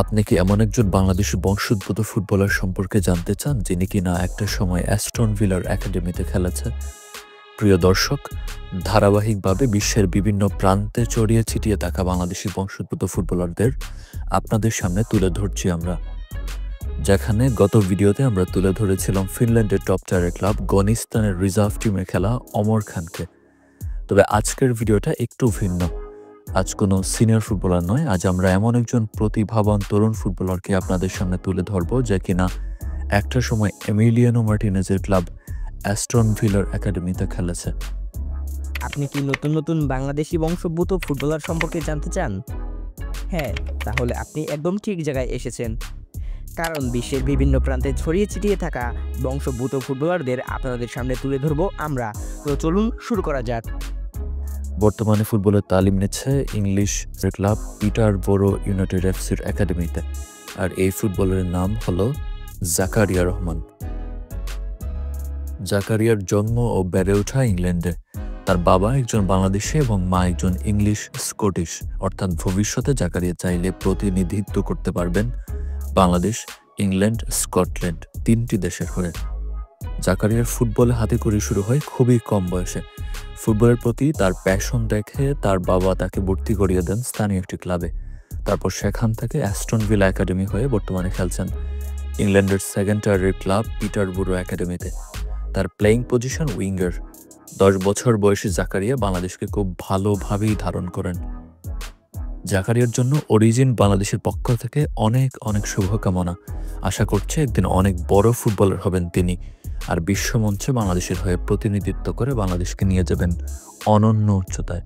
আপনি কি এমন একজন বাংলাদেশী বংশোদ্ভূত ফুটবলার সম্পর্কে জানতে চান যিনি কিনা একটা সময় অ্যাস্টন ভিলার একাডেমিতে খেলেছে? প্রিয় দর্শক, ধারাবাহিকভাবে বিশ্বের বিভিন্ন প্রান্তে ছড়িয়ে ছিটিয়ে থাকা বাংলাদেশি বংশোদ্ভূত ফুটবলারদের আপনাদের সামনে তুলে ধরছি আমরা। যেখানে গত ভিডিওতে আমরা তুলে ধরেছিলাম ফিনল্যান্ডের টপ টায়ারের ক্লাব গনিস্তানের রিজার্ভ টিমে খেলা অমর খানকে। তবে আজকের ভিডিওটা একটু ভিন্ন। আজ কোনো সিনিয়র ফুটবলার নয়, আজ আমরা এমন একজন প্রতিভাবান তরুণ ফুটবলারকে আপনাদের সামনে তুলে ধরব যে কিনা একটা সময় এমিলিয়ানো মার্টিনেজের ক্লাব অ্যাস্টন ভিলার একাডেমিতে খেলেছে। আপনি কি নতুন নতুন বাংলাদেশি বংশোদ্ভূত ফুটবলার সম্পর্কে জানতে চান? হ্যাঁ, তাহলে আপনি একদম ঠিক জায়গায় এসেছেন। কারণ বিশ্বের বিভিন্ন প্রান্তে ছড়িয়ে ছিটিয়ে থাকা বংশোদ্ভূত ফুটবলারদের আপনাদের সামনে তুলে ধরবো আমরা। তো চলুন শুরু করা যাক। বর্তমানে ফুটবলের তালিম নিচ্ছে ইংলিশ ক্লাব পিটারবোরো ইউনাইটেড এফসির একাডেমিতে, আর এই ফুটবলারের নাম হলো জাকারিয়া রহমান। জাকারিয়ার জন্ম ও বেড়ে ওঠা ইংল্যান্ডে। তার বাবা একজন বাংলাদেশি এবং মা একজন ইংলিশ স্কটিশ, অর্থাৎ ভবিষ্যতে জাকারিয়া চাইলে প্রতিনিধিত্ব করতে পারবেন বাংলাদেশ, ইংল্যান্ড, স্কটল্যান্ড তিনটি দেশের হয়ে। জাকারিয়ার ফুটবলে হাতেখড়ি শুরু হয় খুবই কম বয়সে। ফুটবলের প্রতি তার প্যাশন দেখে তার বাবা তাকে ভর্তি করিয়ে দেন স্থানীয় একটি ক্লাবে। তারপর সেখান থেকে অ্যাস্টন ভিলা একাডেমি হয়ে বর্তমানে খেলছেন ইংল্যান্ডের সেকেন্ড টায়ারের ক্লাব পিটারবোরো একাডেমিতে। তার প্লেয়িং পজিশন উইঙ্গার। 10 বছর বয়সী জাকারিয়া বাংলাদেশকে খুব ভালোভাবেই ধারণ করেন। জাকারিয়ার জন্য অরিজিন বাংলাদেশের পক্ষ থেকে অনেক অনেক শুভকামনা। আশা করছে একদিন অনেক বড় ফুটবলার হবেন তিনি, আর বিশ্বমঞ্চে বাংলাদেশের হয়ে প্রতিনিধিত্ব করে বাংলাদেশকে নিয়ে যাবেন অনন্য উচ্চতায়।